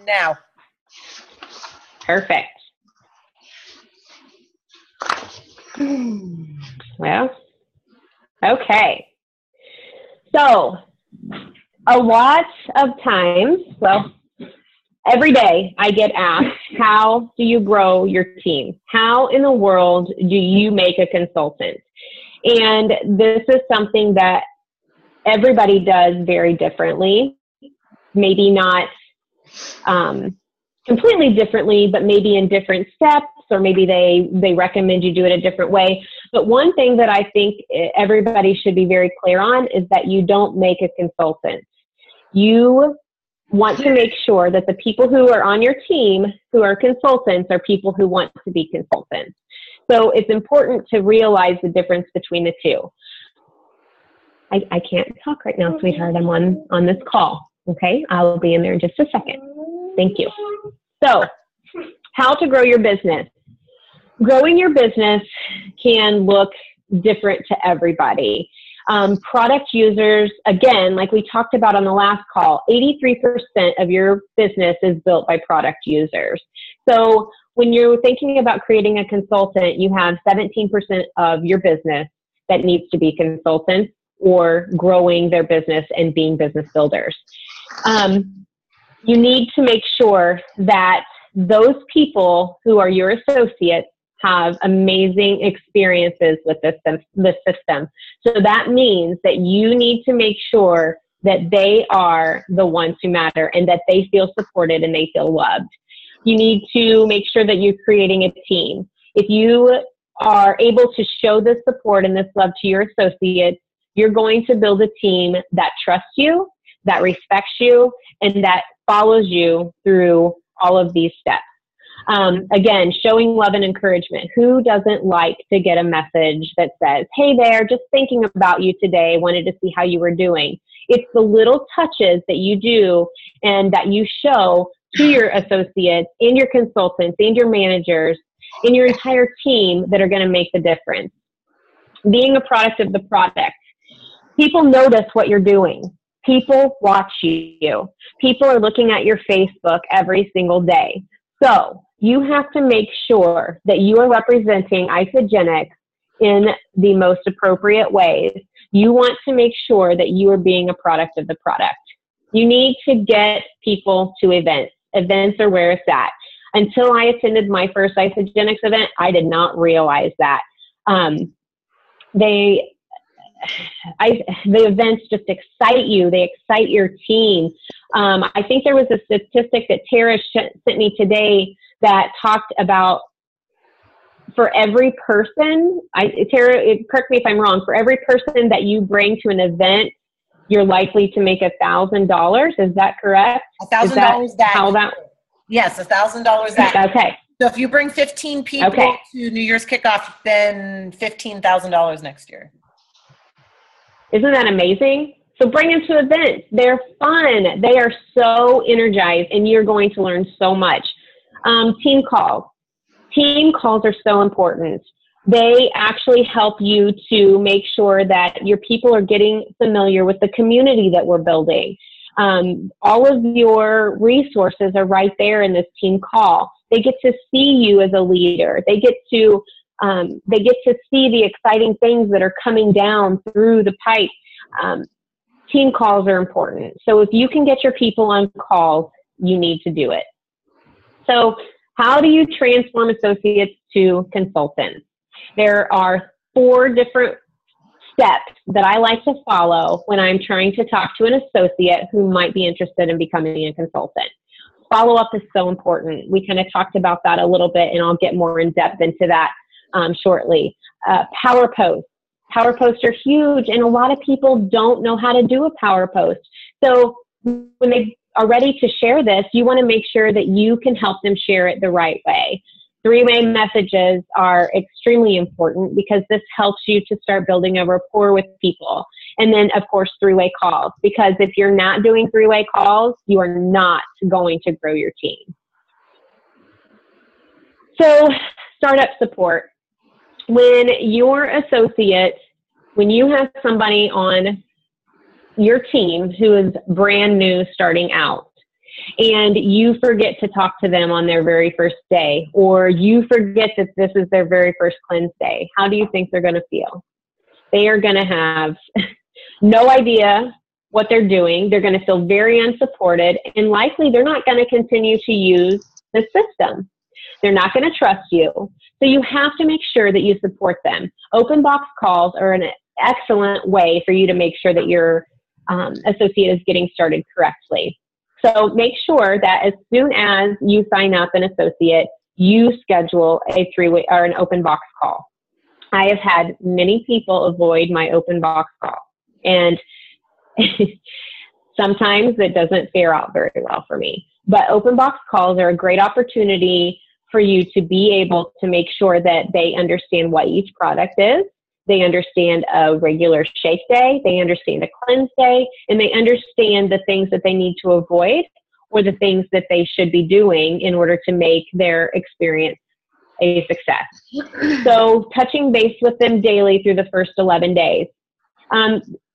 now. Perfect. Well, okay. So a lot of times, well, every day I get asked, how do you grow your team? How in the world do you make a consultant? And this is something that everybody does very differently. Maybe not completely differently, but maybe in different steps, or maybe they recommend you do it a different way. But one thing that I think everybody should be very clear on is that you don't make a consultant. You want to make sure that the people who are on your team who are consultants are people who want to be consultants. So it's important to realize the difference between the two. I can't talk right now, sweetheart. I'm on this call. Okay, I'll be in there in just a second. Thank you. So, how to grow your business. Growing your business can look different to everybody. Product users, again, like we talked about on the last call, 83% of your business is built by product users. So when you're thinking about creating a consultant, you have 17% of your business that needs to be consultants or growing their business and being business builders. You need to make sure that those people who are your associates have amazing experiences with the system. So that means that you need to make sure that they are the ones who matter and that they feel supported and they feel loved. You need to make sure that you're creating a team. If you are able to show this support and this love to your associates, you're going to build a team that trusts you, that respects you, and that follows you through all of these steps. Again, showing love and encouragement. Who doesn't like to get a message that says, hey there, just thinking about you today, wanted to see how you were doing. It's the little touches that you do and that you show to your associates and your consultants and your managers and your entire team that are going to make the difference. Being a product of the product. People notice what you're doing. People watch you. People are looking at your Facebook every single day. So you have to make sure that you are representing Isagenix in the most appropriate ways. You want to make sure that you are being a product of the product. You need to get people to events. Events are where it's at. Until I attended my first Isagenix event, I did not realize that. The events just excite you. They excite your team. I think there was a statistic that Tara sent me today that talked about for every person, Tara, correct me if I'm wrong, for every person that you bring to an event, you're likely to make $1,000. Is that correct? $1,000 that. How that? Yes, $1,000 that. Okay. So if you bring 15 people to New Year's kickoff, then $15,000 next year. Isn't that amazing? So bring them to events. They're fun. They are so energized, and you're going to learn so much. Team calls. Team calls are so important. They actually help you to make sure that your people are getting familiar with the community that we're building. All of your resources are right there in this team call. They get to see you as a leader. They get to see the exciting things that are coming down through the pipe. Team calls are important. So if you can get your people on calls, you need to do it. So how do you transform associates to consultants? There are 4 different steps that I like to follow when I'm trying to talk to an associate who might be interested in becoming a consultant. Follow-up is so important. We kind of talked about that a little bit, and I'll get more in depth into that shortly. Power posts. Power posts are huge, and a lot of people don't know how to do a power post. So when they are ready to share this, you want to make sure that you can help them share it the right way. 3-way messages are extremely important because this helps you to start building a rapport with people. And then, of course, 3-way calls, because if you're not doing 3-way calls, you are not going to grow your team. So startup support. When your associate, when you have somebody on your team who is brand new starting out, and you forget to talk to them on their very first day, or you forget that this is their very first cleanse day, how do you think they're going to feel? They are going to have no idea what they're doing. They're going to feel very unsupported, and likely they're not going to continue to use the system. They're not going to trust you. So you have to make sure that you support them. Open box calls are an excellent way for you to make sure that your associate is getting started correctly. So make sure that as soon as you sign up an associate, you schedule a 3-way or an open box call. I have had many people avoid my open box call, and sometimes it doesn't fare out very well for me. But open box calls are a great opportunity for you to be able to make sure that they understand what each product is. They understand a regular shake day, they understand a cleanse day, and they understand the things that they need to avoid or the things that they should be doing in order to make their experience a success. So touching base with them daily through the first 11 days.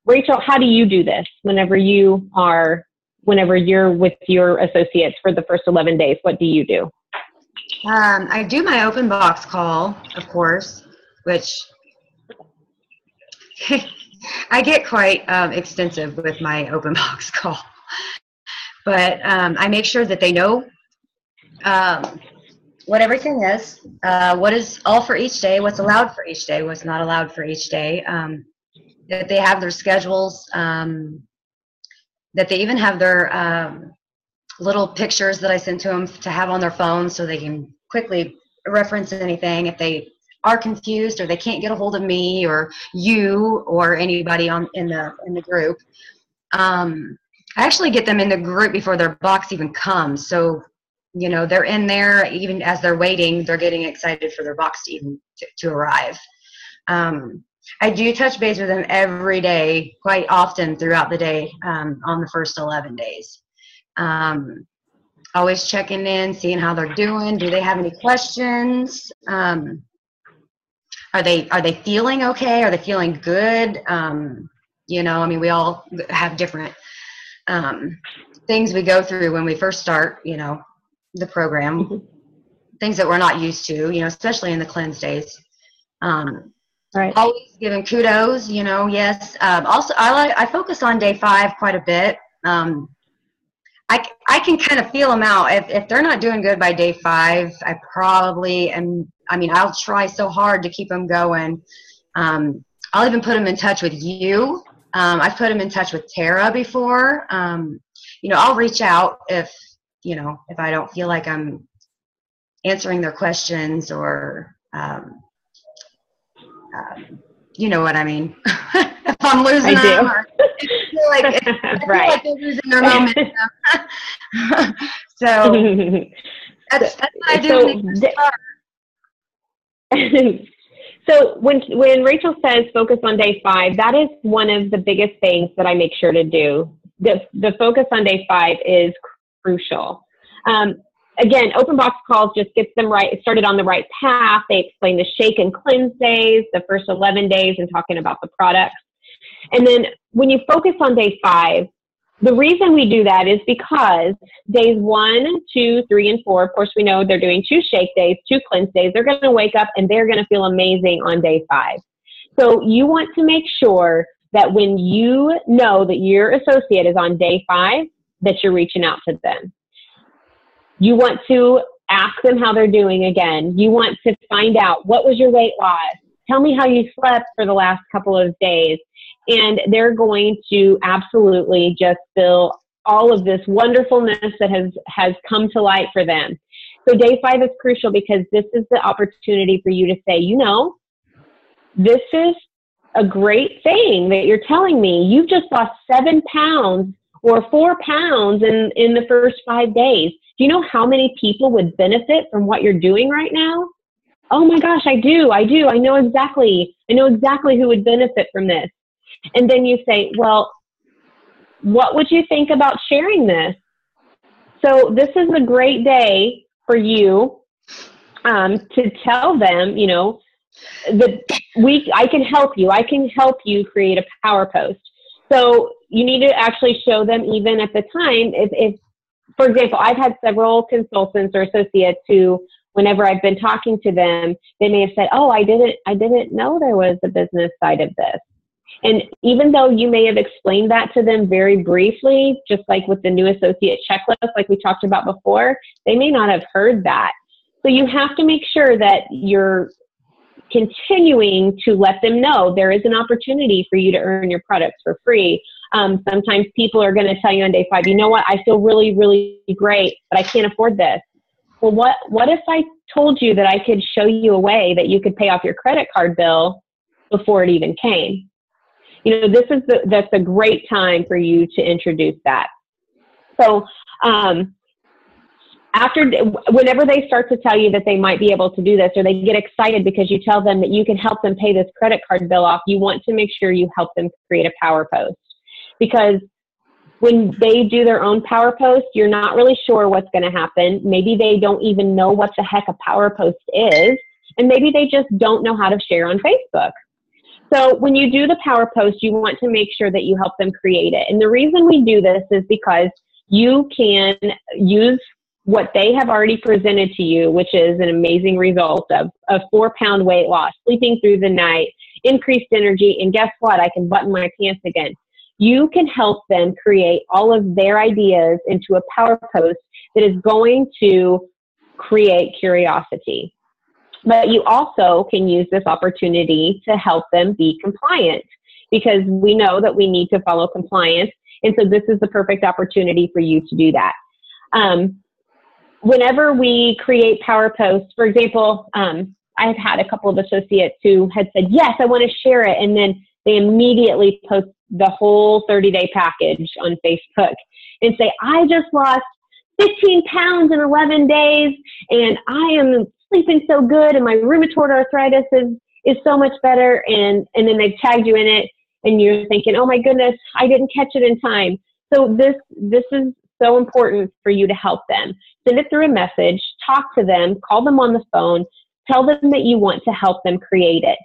Rachel, how do you do this whenever you're with your associates for the first 11 days? What do you do? I do my open box call, of course, which I get quite extensive with my open box call. But I make sure that they know what everything is, what is all for each day, what's allowed for each day, what's not allowed for each day, that they have their schedules, that they even have their little pictures that I send to them to have on their phone so they can quickly reference anything if they are confused or they can't get a hold of me or you or anybody in the group. I actually get them in the group before their box even comes. So, you know, they're in there, even as they're waiting, they're getting excited for their box to even to arrive. I do touch base with them every day, quite often throughout the day, on the first 11 days. Always checking in, seeing how they're doing. Do they have any questions? Are they feeling okay? Are they feeling good? You know, I mean, we all have different things we go through when we first start, you know, the program, things that we're not used to, you know, especially in the cleanse days. Right. Always giving kudos, you know, yes. Also, I focus on day 5 quite a bit. I can kind of feel them out. If they're not doing good by day 5, I probably am. I mean, I'll try so hard to keep them going. I'll even put them in touch with you. I've put them in touch with Tara before. You know, I'll reach out if I don't feel like I'm answering their questions or, you know what I mean. If I'm losing them, or I feel like they're losing their momentum. So that's what I do. So when Rachel says focus on day 5, that is one of the biggest things that I make sure to do. The focus on day 5 is crucial. Again, open box calls just gets them started on the right path. They explain the shake and cleanse days, the first 11 days, and talking about the products. And then when you focus on day 5, the reason we do that is because days 1, 2, 3, and 4, of course, we know they're doing 2 shake days, 2 cleanse days. They're going to wake up and they're going to feel amazing on day 5. So you want to make sure that when you know that your associate is on day 5, that you're reaching out to them. You want to ask them how they're doing again. You want to find out, what was your weight loss? Tell me how you slept for the last couple of days. And they're going to absolutely just feel all of this wonderfulness that has come to light for them. So day 5 is crucial because this is the opportunity for you to say, you know, this is a great thing that you're telling me. You've just lost 7 pounds or 4 pounds in the first 5 days. Do you know how many people would benefit from what you're doing right now? Oh my gosh, I do. I know exactly who would benefit from this. And then you say, well, what would you think about sharing this? So this is a great day for you to tell them, you know, that I can help you. I can help you create a power post. So you need to actually show them, even at the time, if for example, I've had several consultants or associates who, whenever I've been talking to them, they may have said, oh, I didn't know there was a business side of this. And even though you may have explained that to them very briefly, just like with the new associate checklist, like we talked about before, they may not have heard that. So you have to make sure that you're continuing to let them know there is an opportunity for you to earn your products for free. Sometimes people are going to tell you on day 5, you know what, I feel really, really great, but I can't afford this. Well, what if I told you that I could show you a way that you could pay off your credit card bill before it even came? You know, that's a great time for you to introduce that. So whenever they start to tell you that they might be able to do this, or they get excited because you tell them that you can help them pay this credit card bill off, you want to make sure you help them create a power post. Because when they do their own power post, you're not really sure what's going to happen. Maybe they don't even know what the heck a power post is, and maybe they just don't know how to share on Facebook. So when you do the power post, you want to make sure that you help them create it. And the reason we do this is because you can use what they have already presented to you, which is an amazing result of a 4-pound weight loss, sleeping through the night, increased energy, and guess what? I can button my pants again. You can help them create all of their ideas into a power post that is going to create curiosity. But you also can use this opportunity to help them be compliant, because we know that we need to follow compliance. And so this is the perfect opportunity for you to do that. Whenever we create power posts, for example, I've had a couple of associates who had said, yes, I want to share it. And then they immediately post the whole 30-day package on Facebook and say, I just lost 15 pounds in 11 days, and I am sleeping so good, and my rheumatoid arthritis is so much better. And then they've tagged you in it, and you're thinking, oh my goodness, I didn't catch it in time. So this is so important for you to help them. Send it through a message, talk to them, call them on the phone, tell them that you want to help them create it.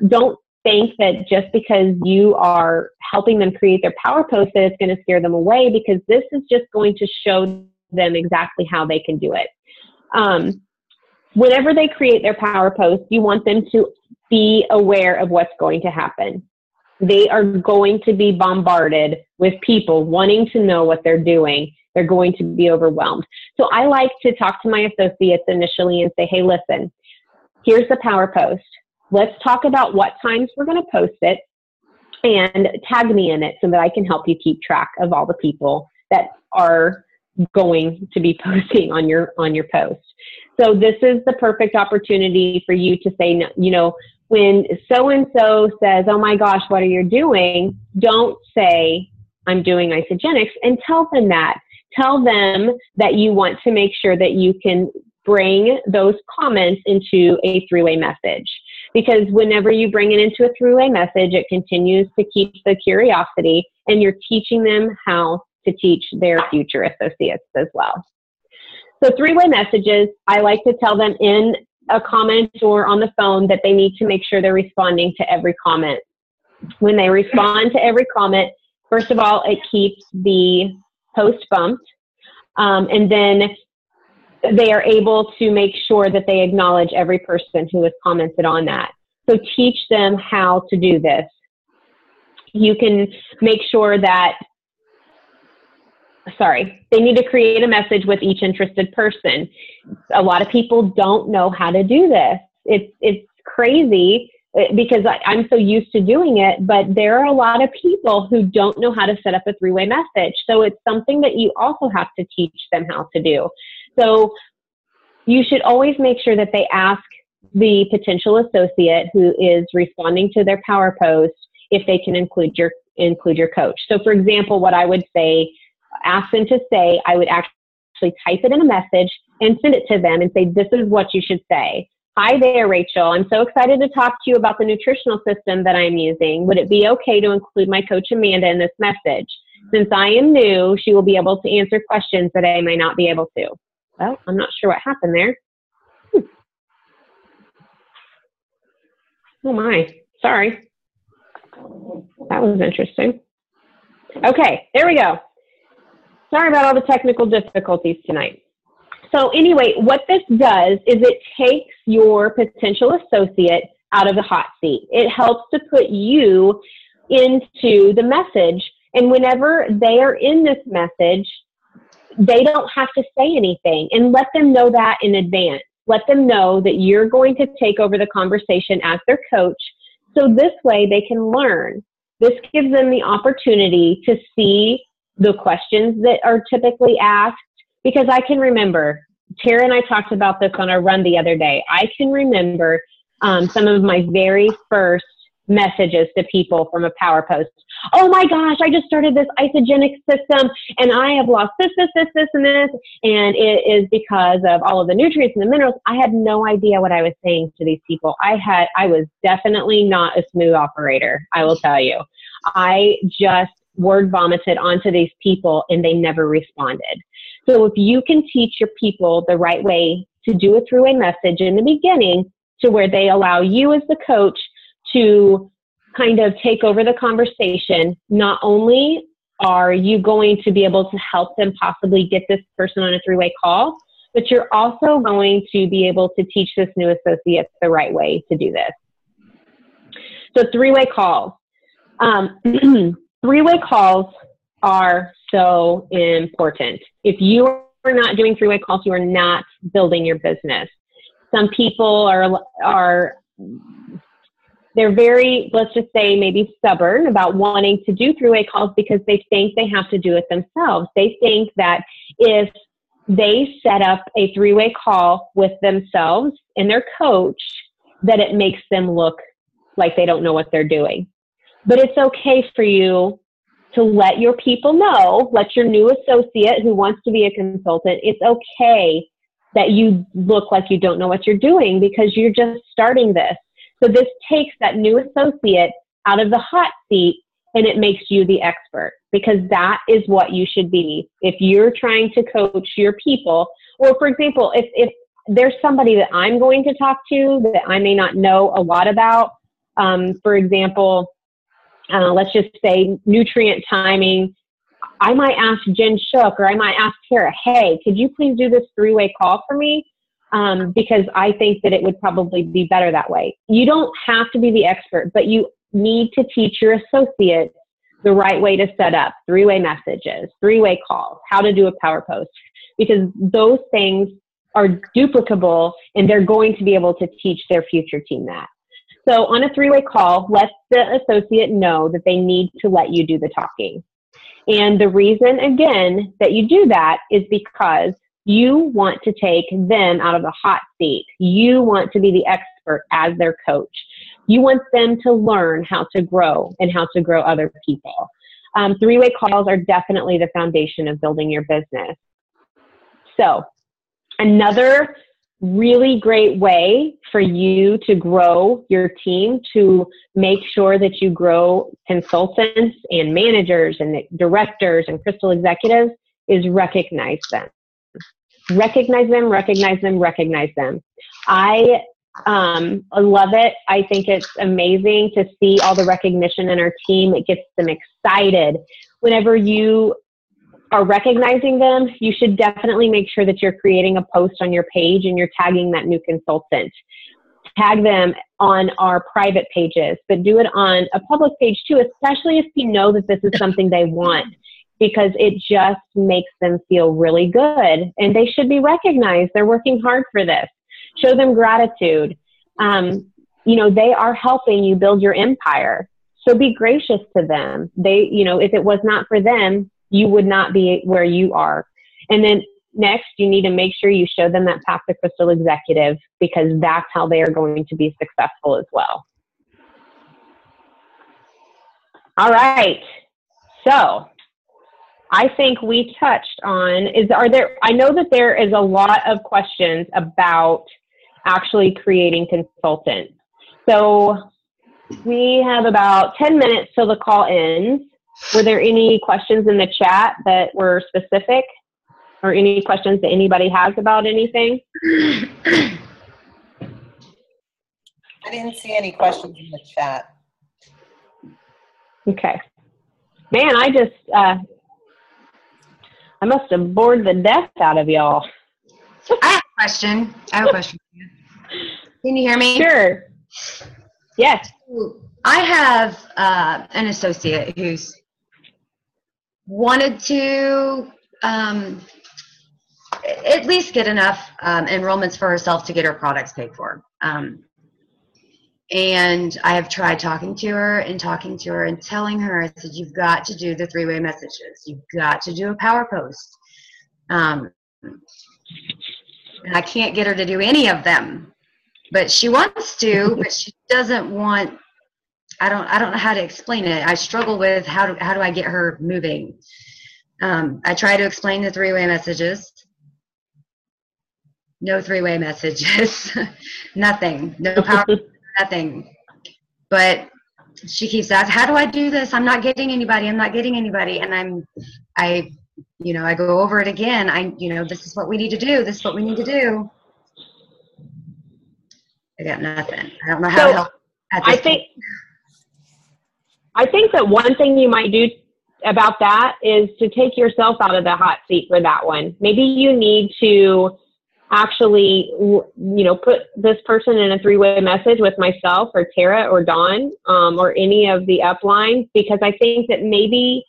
Don't think that just because you are helping them create their power post that it's going to scare them away, because this is just going to show them exactly how they can do it. Whenever they create their power post, you want them to be aware of what's going to happen. They are going to be bombarded with people wanting to know what they're doing. They're going to be overwhelmed. So I like to talk to my associates initially and say, hey, listen, here's the power post. Let's talk about what times we're going to post it, and tag me in it so that I can help you keep track of all the people that are going to be posting on your post. So this is the perfect opportunity for you to say, you know, when so-and-so says, oh my gosh, what are you doing? Don't say, I'm doing Isagenix, and tell them that. Tell them that you want to make sure that you can bring those comments into a 3-way message. Because whenever you bring it into a 3-way message, it continues to keep the curiosity, and you're teaching them how to teach their future associates as well. So 3-way messages, I like to tell them in a comment or on the phone that they need to make sure they're responding to every comment. When they respond to every comment, first of all, it keeps the post bumped, and then they are able to make sure that they acknowledge every person who has commented on that. So teach them how to do this. You can make sure that, they need to create a message with each interested person. A lot of people don't know how to do this. It's crazy because I'm so used to doing it, but there are a lot of people who don't know how to set up a 3-way message. So it's something that you also have to teach them how to do. So you should always make sure that they ask the potential associate who is responding to their power post if they can include your coach. So for example, what I would say, ask them to say, I would actually type it in a message and send it to them and say, this is what you should say. Hi there, Rachel. I'm so excited to talk to you about the nutritional system that I'm using. Would it be okay to include my coach Amanda in this message? Since I am new, she will be able to answer questions that I may not be able to. Well, I'm not sure what happened there. Oh my, sorry. That was interesting. Okay, there we go. Sorry about all the technical difficulties tonight. So anyway, what this does is it takes your potential associate out of the hot seat. It helps to put you into the message. And whenever they are in this message, they don't have to say anything, and let them know that in advance. Let them know that you're going to take over the conversation as their coach. So this way they can learn. This gives them the opportunity to see the questions that are typically asked. Because I can remember, Tara and I talked about this on our run the other day. I can remember some of my very first messages to people from a power post. Oh my gosh, I just started this isogenic system and I have lost this, and this. And it is because of all of the nutrients and the minerals. I had no idea what I was saying to these people. I was definitely not a smooth operator, I will tell you. I just word vomited onto these people and they never responded. So if you can teach your people the right way to do a three-way message in the beginning, to where they allow you as the coach to kind of take over the conversation, not only are you going to be able to help them possibly get this person on a three-way call, but you're also going to be able to teach this new associate the right way to do this. So three-way calls. Three-way calls are so important. If you are not doing three-way calls, you are not building your business. Some people they're very, let's just say, maybe stubborn about wanting to do three-way calls because they think they have to do it themselves. They think that if they set up a three-way call with themselves and their coach, that it makes them look like they don't know what they're doing. But it's okay for you to let your people know, let your new associate who wants to be a consultant, it's okay that you look like you don't know what you're doing because you're just starting this. So this takes that new associate out of the hot seat and it makes you the expert, because that is what you should be. If you're trying to coach your people, or for example, if there's somebody that I'm going to talk to that I may not know a lot about, for example, let's just say nutrient timing, I might ask Jen Shook or I might ask Tara, hey, could you please do this three-way call for me? Because I think that it would probably be better that way. You don't have to be the expert, but you need to teach your associates the right way to set up three-way messages, three-way calls, how to do a power post, because those things are duplicable and they're going to be able to teach their future team that. So on a three-way call, let the associate know that they need to let you do the talking. And the reason, again, that you do that is because you want to take them out of the hot seat. You want to be the expert as their coach. You want them to learn how to grow and how to grow other people. Three-way calls are definitely the foundation of building your business. So another really great way for you to grow your team, to make sure that you grow consultants and managers and directors and crystal executives, is recognize them. Recognize them, recognize them, recognize them. I love it. I think it's amazing to see all the recognition in our team. It gets them excited. Whenever you are recognizing them, you should definitely make sure that you're creating a post on your page and you're tagging that new consultant. Tag them on our private pages, but do it on a public page too, especially if you know that this is something they want, because it just makes them feel really good and they should be recognized. They're working hard for this. Show them gratitude. You know, they are helping you build your empire. So be gracious to them. They, you know, if it was not for them, you would not be where you are. And then next, you need to make sure you show them that path to crystal executive, because that's how they are going to be successful as well. All right. So I think we touched on, I know that there is a lot of questions about actually creating consultants. So we have about 10 minutes till the call ends. Were there any questions in the chat that were specific, or any questions that anybody has about anything? I didn't see any questions in the chat. Okay. Man, I must have bored the death out of y'all. I have a question. For you. Can you hear me? Sure. Yes. I have an associate who's wanted to at least get enough enrollments for herself to get her products paid for. And I have tried talking to her and telling her, I said, you've got to do the 3-way messages. You've got to do a power post. And I can't get her to do any of them. But she wants to, but she doesn't want. I don't know how to explain it. I struggle with how do I get her moving. I try to explain the 3-way messages. No 3-way messages. Nothing. No power. Nothing. But she keeps asking, how do I do this? I'm not getting anybody. And I go over it again. This is what we need to do. This is what we need to do. I got nothing. I don't know how to help at this point. I think that one thing you might do about that is to take yourself out of the hot seat for that one. Maybe you need to actually, put this person in a 3-way message with myself or Tara or Dawn or any of the uplines, because I think that maybe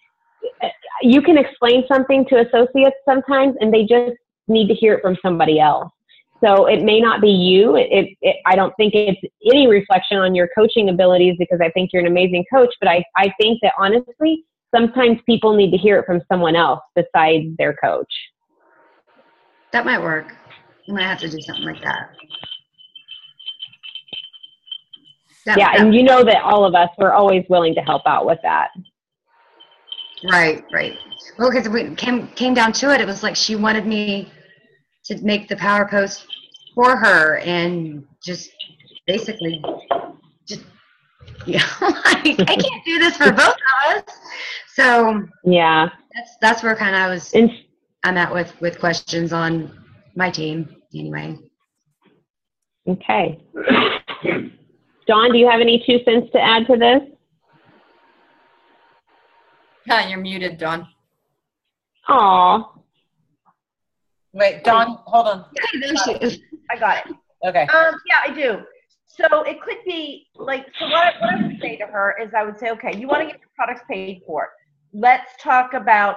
you can explain something to associates sometimes and they just need to hear it from somebody else. So it may not be you. I don't think it's any reflection on your coaching abilities, because I think you're an amazing coach. But I think that honestly, sometimes people need to hear it from someone else besides their coach. That might work. You might have to do something like that. And you know that all of us, we're always willing to help out with that. Right. Well, because we came down to it, it was like she wanted me to make the power post for her and just basically I can't do this for both of us. So yeah, that's where kind of I'm at with questions on my team anyway. Okay. Dawn, do you have any 2 cents to add to this? Yeah, you're muted, Dawn. Aw. Wait, Dawn, hold on. I got it. Okay. Yeah, I do. So it could be like, so what I would say to her is I would say, okay, you want to get your products paid for. Let's talk about,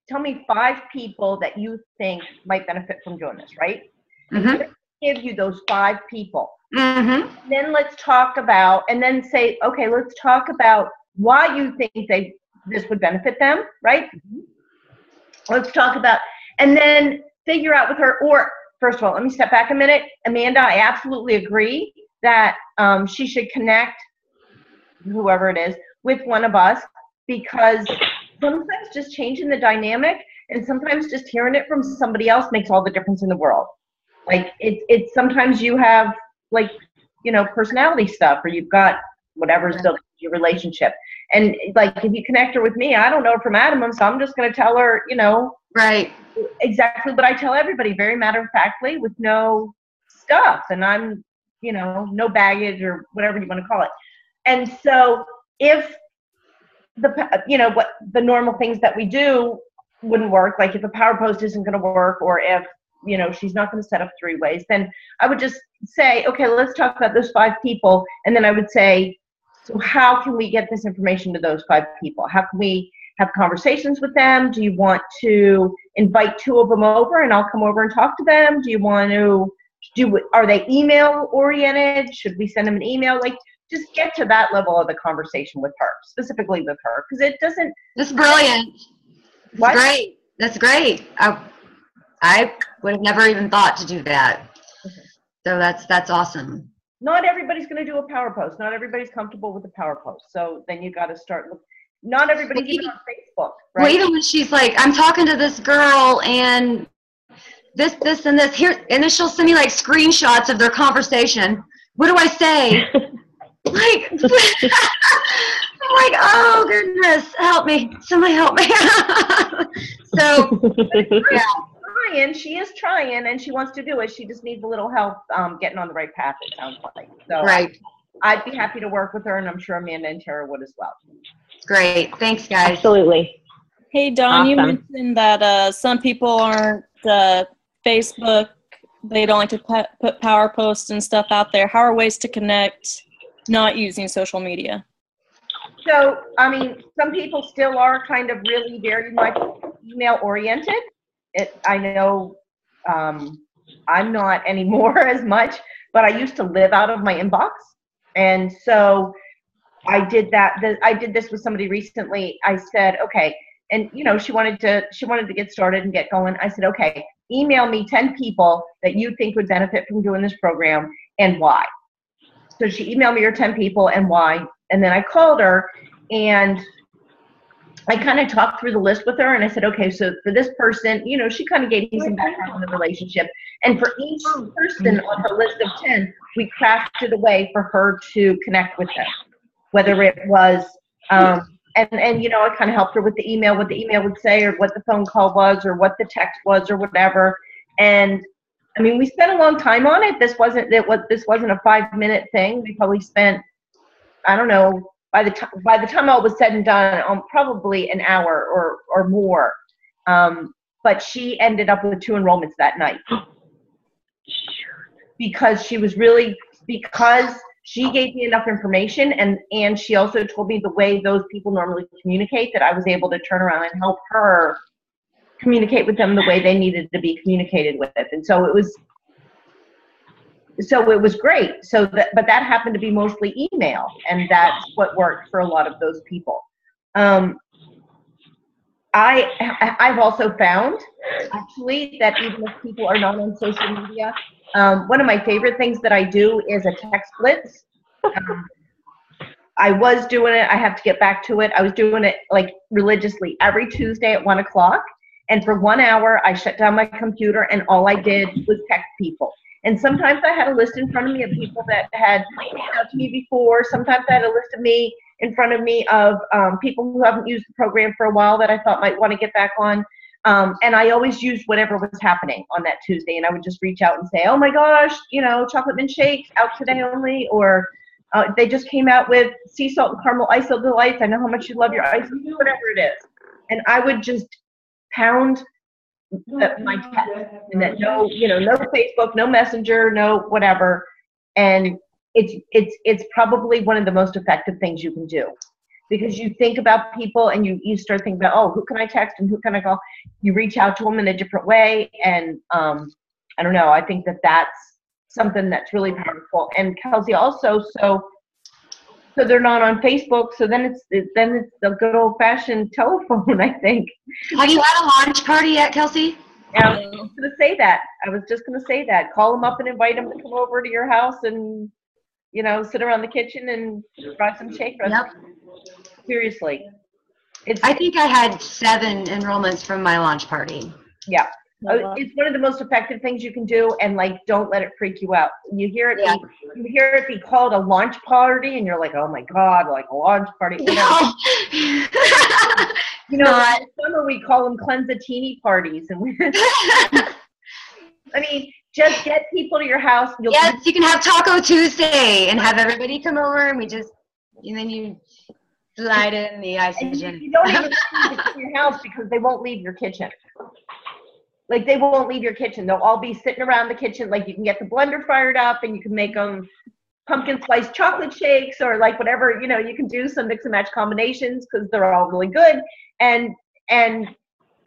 tell me 5 people that you think might benefit from doing this, right? Mm-hmm. Give you those 5 people. Mm-hmm. Then let's talk about, and then say, okay, let's talk about why you think this would benefit them, right? Mm-hmm. Let's talk about, and then figure out with her, or first of all, let me step back a minute. Amanda, I absolutely agree that she should connect, whoever it is, with one of us, because sometimes just changing the dynamic and sometimes just hearing it from somebody else makes all the difference in the world. Like it's sometimes you have like, personality stuff, or you've got whatever's building your relationship. And like, if you connect her with me, I don't know her from Adam, so I'm just going to tell her, right, exactly what I tell everybody, very matter-of-factly, with no stuff, and I'm, no baggage or whatever you want to call it. And so if what the normal things that we do wouldn't work, like if a power post isn't going to work, or if, she's not going to set up 3 ways, then I would just say, okay, let's talk about those 5 people. And then I would say, so how can we get this information to those 5 people? How can we have conversations with them? Do you want to invite 2 of them over and I'll come over and talk to them? Do you want to are they email oriented? Should we send them an email? Like, just get to that level of the conversation with her, specifically with her, because it doesn't. That's brilliant. What? Great. That's great. I would have never even thought to do that. Okay. So that's awesome. Not everybody's going to do a power post. Not everybody's comfortable with a power post. So then you got to start. Not everybody's even on Facebook, right? Well, even when she's like, I'm talking to this girl and this and this here, and then she'll send me like screenshots of their conversation. What do I say? Like, I'm like, oh goodness, help me! Somebody help me! So, yeah. She is trying, and she wants to do it. She just needs a little help getting on the right path, it sounds like. So right. I'd be happy to work with her, and I'm sure Amanda and Tara would as well. Great. Thanks, guys. Absolutely. Hey, Dawn, you Awesome. mentioned that some people aren't Facebook. They don't like to put power posts and stuff out there. How are ways to connect not using social media? So, I mean, some people still are kind of really very much email oriented. I know I'm not anymore as much, but I used to live out of my inbox. And so I did that. I did this with somebody recently. I said, okay, and you know, she wanted to get started and get going. I said, okay, email me 10 people that you think would benefit from doing this program and why. So she emailed me her 10 people and why. And then I called her and I kind of talked through the list with her and I said, okay, so for this person, you know, she kind of gave me some background on the relationship. And for each person on her list of 10, we crafted a way for her to connect with them. Whether it was, and you know, I kind of helped her with the email, what the email would say or what the phone call was or what the text was or whatever. And I mean, we spent a long time on it. This wasn't a 5-minute thing. We probably spent, I don't know, by the time all was said and done, probably an hour or more. But she ended up with 2 enrollments that night because she gave me enough information and she also told me the way those people normally communicate that I was able to turn around and help her communicate with them the way they needed to be communicated with. And so it was great. But that happened to be mostly email, and that's what worked for a lot of those people. I've also found actually that even if people are not on social media, one of my favorite things that I do is a text blitz. I was doing it. I have to get back to it. I was doing it like religiously every Tuesday at 1 o'clock. And for 1 hour, I shut down my computer and all I did was text people. And sometimes I had a list in front of me of people that had reached out to me before. Sometimes I had a list of me in front of me of people who haven't used the program for a while that I thought might want to get back on. And I always used whatever was happening on that Tuesday. And I would just reach out and say, oh my gosh, you know, chocolate mint shakes out today only. Or they just came out with sea salt and caramel ice delights. I know how much you love your ice, whatever it is. And I would just pound my text, and that no Facebook, no Messenger, no whatever. And it's probably one of the most effective things you can do, because you think about people and you start thinking about, oh, who can I text and who can I call? You reach out to them in a different way. And I don't know, I think that's something that's really powerful. And Kelsey also, so they're not on Facebook, so then it's the good old-fashioned telephone, I think. Have you had a launch party yet, Kelsey? Yeah, I was going to say that. Call them up and invite them to come over to your house and, you know, sit around the kitchen and fry some shake recipes. Yep. Seriously. I think I had 7 enrollments from my launch party. Yeah. It's one of the most effective things you can do, and like, don't let it freak you out. You hear it be called a launch party, and you're like, oh my God, like a launch party. No. You know, in the summer we call them cleansatini parties, and I mean, just get people to your house. Yes, you can have Taco Tuesday and have everybody come over, and then you slide in the ice. And you don't even leave your house because they won't leave your kitchen. Like, they won't leave your kitchen. They'll all be sitting around the kitchen. Like, you can get the blender fired up and you can make them pumpkin spice chocolate shakes or like whatever, you know, you can do some mix and match combinations because they're all really good. And I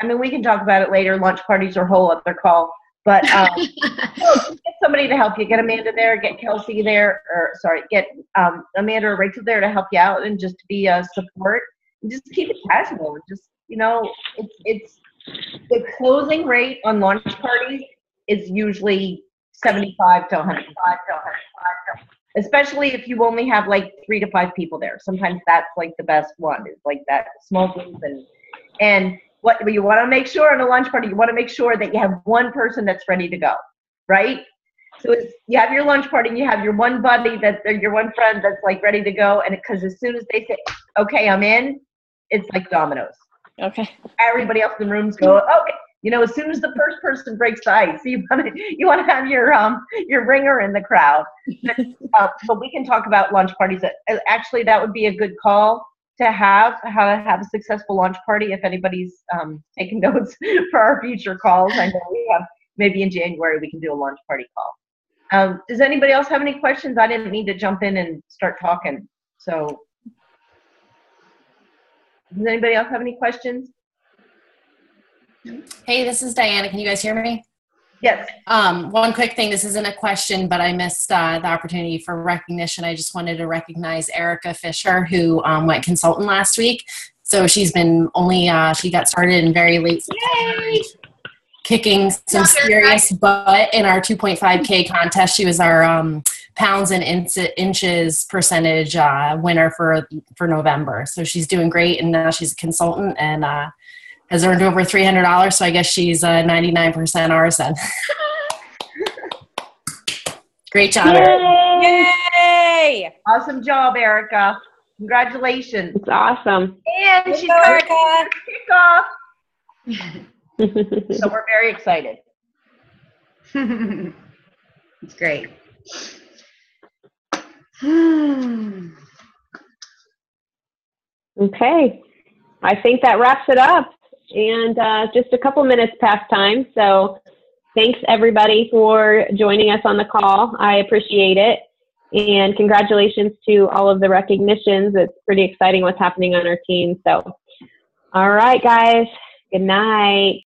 mean, we can talk about it later. Lunch parties are a whole other call. But get somebody to help you. Get Amanda there, get Kelsey there, get Amanda or Rachel there to help you out and just to be a support. And just keep it casual. Just, you know, it's the closing rate on launch parties is usually 75 to 100, especially if you only have like 3 to 5 people there. Sometimes that's like the best one, is like that small group. And what you want to make sure in a lunch party, you want to make sure that you have one person that's ready to go, right? So you have your lunch party and you have your one buddy your one friend that's like ready to go. And because as soon as they say, okay, I'm in, it's like dominoes. Okay. Everybody else in the rooms go, okay. You know, as soon as the first person breaks the ice, you want to have your ringer in the crowd. But we can talk about lunch parties. Actually, that would be a good call how to have a successful launch party. If anybody's taking notes for our future calls, I know we have, maybe in January we can do a launch party call. Does anybody else have any questions? I didn't mean to jump in and start talking. So does anybody else have any questions? Hey, this is Diana. Can you guys hear me? Yes. One quick thing. This isn't a question, but I missed the opportunity for recognition. I just wanted to recognize Erica Fisher, who went consultant last week. So she's been she got started in very late September, kicking some serious butt in our 2.5K contest. She was our pounds and inches percentage winner for November. So she's doing great, and now she's a consultant and has earned over $300, so I guess she's 99% arson. Great job, Erica. Yay! Awesome job, Erica. Congratulations. It's awesome. And she's coming to kickoff. So we're very excited. It's great. Okay. I think that wraps it up. And just a couple minutes past time. So thanks, everybody, for joining us on the call. I appreciate it. And congratulations to all of the recognitions. It's pretty exciting what's happening on our team. So, all right, guys. Good night.